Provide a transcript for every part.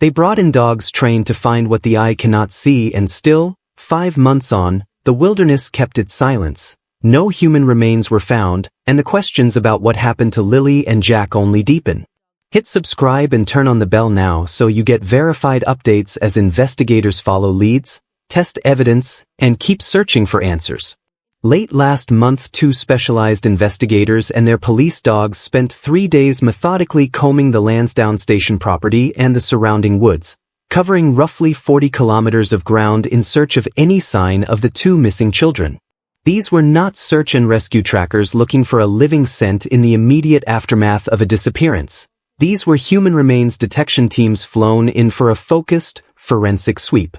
They brought in dogs trained to find what the eye cannot see, and still, 5 months on, the wilderness kept its silence. No human remains were found, and the questions about what happened to Lily and Jack only deepen. Hit subscribe and turn on the bell now so you get verified updates as investigators follow leads, test evidence, and keep searching for answers. Late last month, 2 specialized investigators and their police dogs spent 3 days methodically combing the Lansdowne Station property and the surrounding woods, covering roughly 40 kilometers of ground in search of any sign of the 2 missing children. These were not search and rescue trackers looking for a living scent in the immediate aftermath of a disappearance. These were human remains detection teams flown in for a focused, forensic sweep.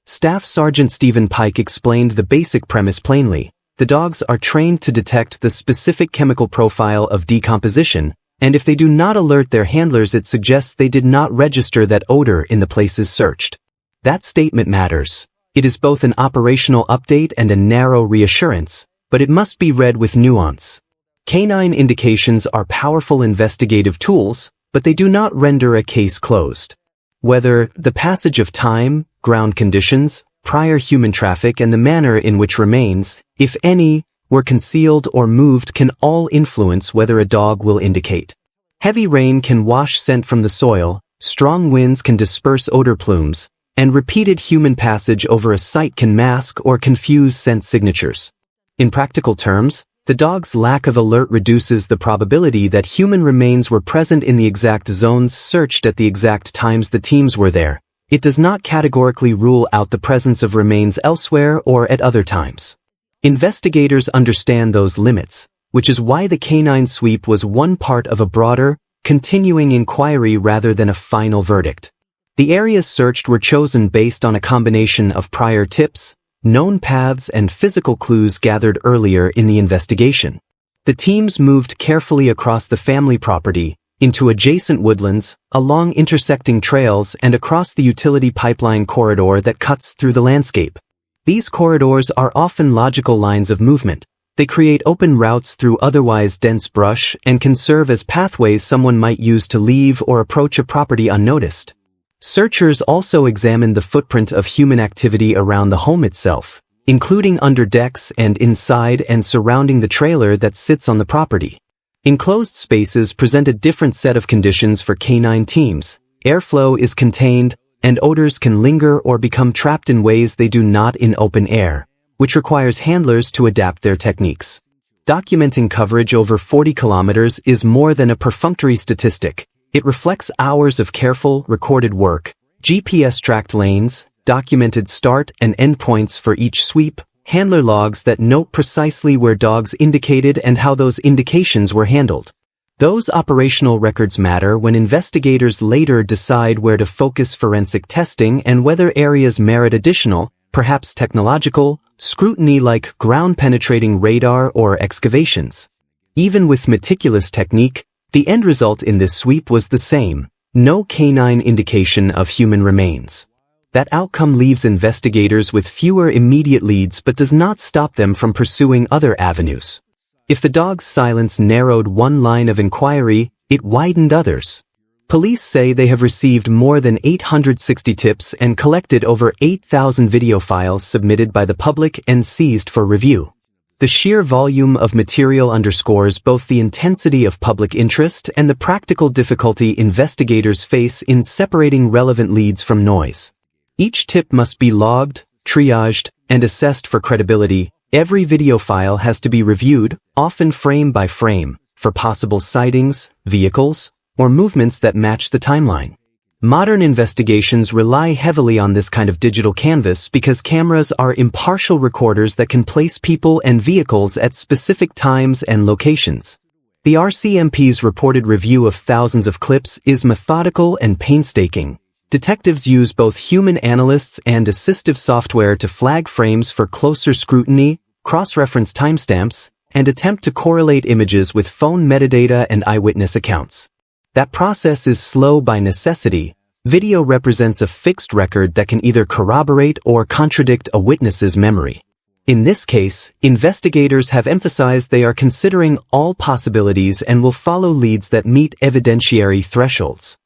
Staff Sergeant Stephen Pike explained the basic premise plainly. The dogs are trained to detect the specific chemical profile of decomposition, and if they do not alert their handlers, it suggests they did not register that odor in the places searched. That statement matters. It is both an operational update and a narrow reassurance, but it must be read with nuance. Canine indications are powerful investigative tools, but they do not render a case closed. Whether the passage of time, ground conditions, prior human traffic, and the manner in which remains, if any, were concealed or moved can all influence whether a dog will indicate. Heavy rain can wash scent from the soil, strong winds can disperse odor plumes, and repeated human passage over a site can mask or confuse scent signatures. In practical terms, the dog's lack of alert reduces the probability that human remains were present in the exact zones searched at the exact times the teams were there. It does not categorically rule out the presence of remains elsewhere or at other times. Investigators understand those limits, which is why the canine sweep was one part of a broader, continuing inquiry rather than a final verdict. The areas searched were chosen based on a combination of prior tips, known paths, and physical clues gathered earlier in the investigation. The teams moved carefully across the family property, into adjacent woodlands, along intersecting trails, and across the utility pipeline corridor that cuts through the landscape. These corridors are often logical lines of movement. They create open routes through otherwise dense brush and can serve as pathways someone might use to leave or approach a property unnoticed. Searchers also examined the footprint of human activity around the home itself, including under decks and inside and surrounding the trailer that sits on the property. Enclosed spaces present a different set of conditions for canine teams. Airflow is contained, and odors can linger or become trapped in ways they do not in open air, which requires handlers to adapt their techniques. Documenting coverage over 40 kilometers is more than a perfunctory statistic. It reflects hours of careful, recorded work, GPS-tracked lanes, documented start and end points for each sweep, handler logs that note precisely where dogs indicated and how those indications were handled. Those operational records matter when investigators later decide where to focus forensic testing and whether areas merit additional, perhaps technological, scrutiny like ground-penetrating radar or excavations. Even with meticulous technique, the end result in this sweep was the same: no canine indication of human remains. That outcome leaves investigators with fewer immediate leads but does not stop them from pursuing other avenues. If the dog's silence narrowed one line of inquiry, it widened others. Police say they have received more than 860 tips and collected over 8,000 video files submitted by the public and seized for review. The sheer volume of material underscores both the intensity of public interest and the practical difficulty investigators face in separating relevant leads from noise. Each tip must be logged, triaged, and assessed for credibility. Every video file has to be reviewed, often frame by frame, for possible sightings, vehicles, or movements that match the timeline. Modern investigations rely heavily on this kind of digital canvas because cameras are impartial recorders that can place people and vehicles at specific times and locations. The RCMP's reported review of thousands of clips is methodical and painstaking. Detectives use both human analysts and assistive software to flag frames for closer scrutiny, cross-reference timestamps, and attempt to correlate images with phone metadata and eyewitness accounts. That process is slow by necessity. Video represents a fixed record that can either corroborate or contradict a witness's memory. In this case, investigators have emphasized they are considering all possibilities and will follow leads that meet evidentiary thresholds.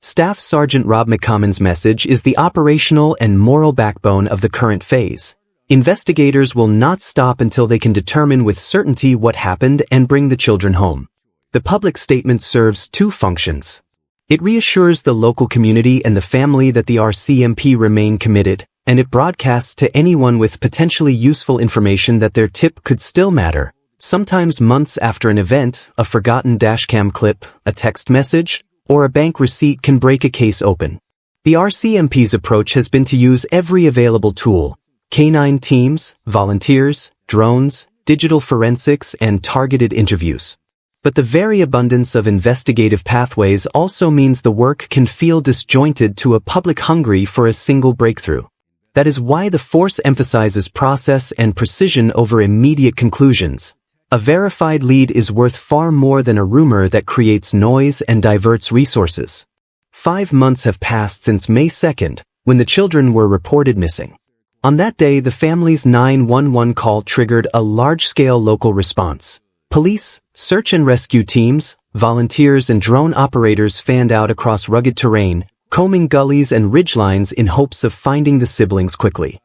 Staff Sergeant Rob McCommon's message is the operational and moral backbone of the current phase. Investigators will not stop until they can determine with certainty what happened and bring the children home. The public statement serves two functions. It reassures the local community and the family that the RCMP remain committed, and it broadcasts to anyone with potentially useful information that their tip could still matter. Sometimes months after an event, a forgotten dashcam clip, a text message, or a bank receipt can break a case open. The RCMP's approach has been to use every available tool: canine teams, volunteers, drones, digital forensics, and targeted interviews. But the very abundance of investigative pathways also means the work can feel disjointed to a public hungry for a single breakthrough. That is why the force emphasizes process and precision over immediate conclusions. A verified lead is worth far more than a rumor that creates noise and diverts resources. 5 months have passed since May 2nd, when the children were reported missing. On that day, the family's 911 call triggered a large-scale local response. Police, search and rescue teams, volunteers and drone operators fanned out across rugged terrain, combing gullies and ridgelines in hopes of finding the siblings quickly.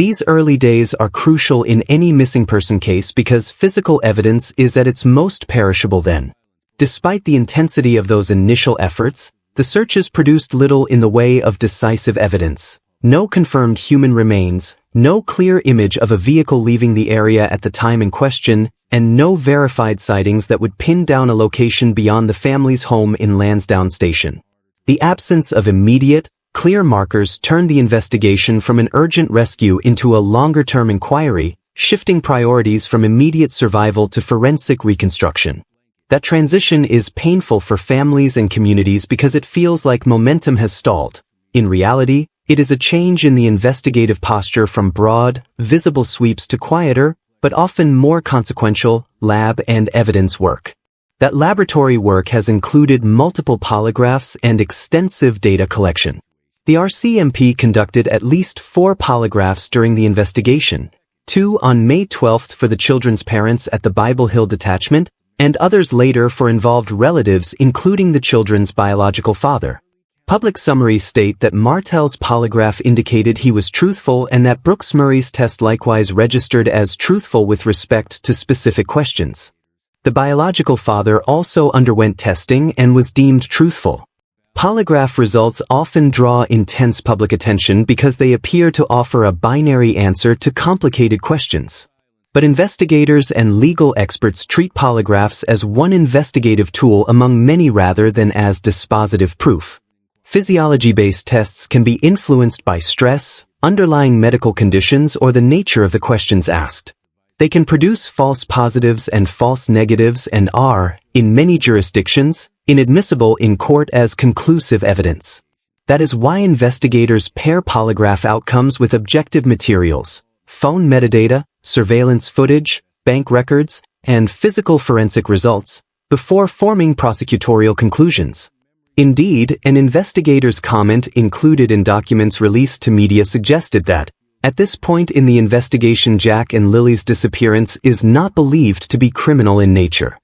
These early days are crucial in any missing person case because physical evidence is at its most perishable then. Despite the intensity of those initial efforts, the searches produced little in the way of decisive evidence. No confirmed human remains, no clear image of a vehicle leaving the area at the time in question, and no verified sightings that would pin down a location beyond the family's home in Lansdowne Station. The absence of immediate, clear markers turned the investigation from an urgent rescue into a longer-term inquiry, shifting priorities from immediate survival to forensic reconstruction. That transition is painful for families and communities because it feels like momentum has stalled. In reality, it is a change in the investigative posture from broad, visible sweeps to quieter, but often more consequential, lab and evidence work. That laboratory work has included multiple polygraphs and extensive data collection. The RCMP conducted at least 4 polygraphs during the investigation, 2 on May 12th for the children's parents at the Bible Hill detachment, and others later for involved relatives including the children's biological father. Public summaries state that Martel's polygraph indicated he was truthful and that Brooks Murray's test likewise registered as truthful with respect to specific questions. The biological father also underwent testing and was deemed truthful. Polygraph results often draw intense public attention because they appear to offer a binary answer to complicated questions. But investigators and legal experts treat polygraphs as one investigative tool among many rather than as dispositive proof. Physiology-based tests can be influenced by stress, underlying medical conditions, or the nature of the questions asked. They can produce false positives and false negatives and are, in many jurisdictions, inadmissible in court as conclusive evidence. That is why investigators pair polygraph outcomes with objective materials, phone metadata, surveillance footage, bank records, and physical forensic results, before forming prosecutorial conclusions. Indeed, an investigator's comment included in documents released to media suggested that, at this point in the investigation, Jack and Lily's disappearance is not believed to be criminal in nature.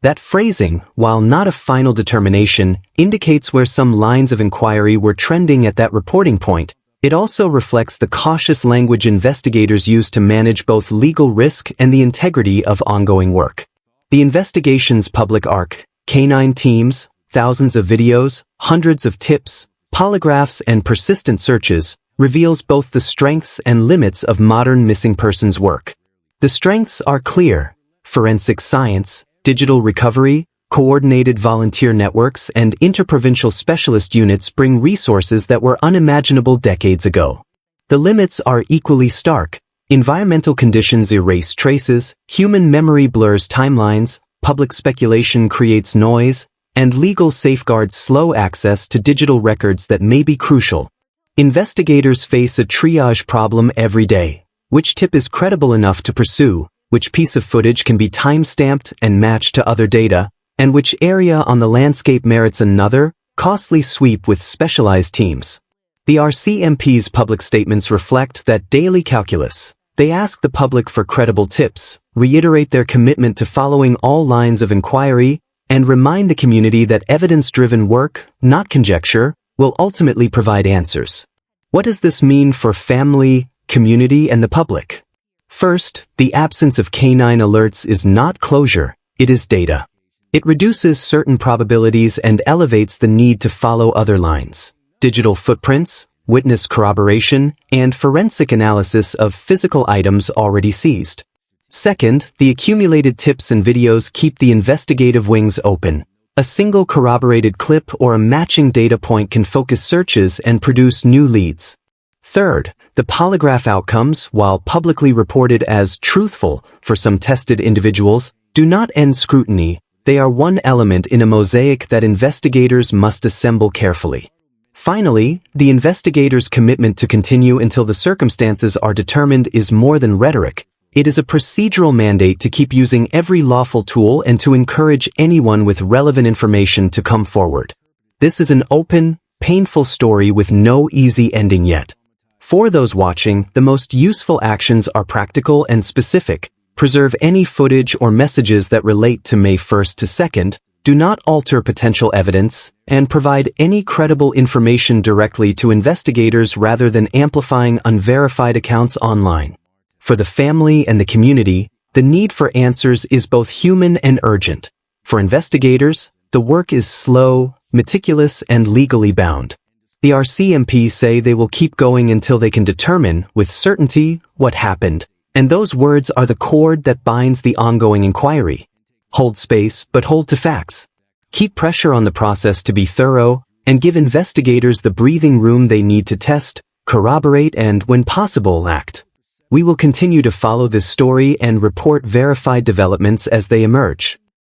That phrasing, while not a final determination, indicates where some lines of inquiry were trending at that reporting point. It also reflects the cautious language investigators use to manage both legal risk and the integrity of ongoing work. The investigation's public arc, canine teams, thousands of videos, hundreds of tips, polygraphs, and persistent searches, reveals both the strengths and limits of modern missing persons work. The strengths are clear: forensic science, digital recovery, coordinated volunteer networks, and interprovincial specialist units bring resources that were unimaginable decades ago. The limits are equally stark. Environmental conditions erase traces, human memory blurs timelines, public speculation creates noise, and legal safeguards slow access to digital records that may be crucial. Investigators face a triage problem every day. Which tip is credible enough to pursue, which piece of footage can be time-stamped and matched to other data, and which area on the landscape merits another, costly sweep with specialized teams. The RCMP's public statements reflect that daily calculus. They ask the public for credible tips, reiterate their commitment to following all lines of inquiry, and remind the community that evidence-driven work, not conjecture, will ultimately provide answers. What does this mean for family, community, and the public? First, the absence of canine alerts is not closure, it is data. It reduces certain probabilities and elevates the need to follow other lines. Digital footprints, witness corroboration, and forensic analysis of physical items already seized. Second, the accumulated tips and videos keep the investigative wings open. A single corroborated clip or a matching data point can focus searches and produce new leads. Third, the polygraph outcomes, while publicly reported as truthful for some tested individuals, do not end scrutiny. They are one element in a mosaic that investigators must assemble carefully. Finally, the investigators' commitment to continue until the circumstances are determined is more than rhetoric. It is a procedural mandate to keep using every lawful tool and to encourage anyone with relevant information to come forward. This is an open, painful story with no easy ending yet. For those watching, the most useful actions are practical and specific. Preserve any footage or messages that relate to May 1st to 2nd, do not alter potential evidence, and provide any credible information directly to investigators rather than amplifying unverified accounts online. For the family and the community, the need for answers is both human and urgent. For investigators, the work is slow, meticulous, and legally bound. The RCMP say they will keep going until they can determine, with certainty, what happened, and those words are the cord that binds the ongoing inquiry. Hold space, but hold to facts. Keep pressure on the process to be thorough, and give investigators the breathing room they need to test, corroborate, and, when possible, act. We will continue to follow this story and report verified developments as they emerge.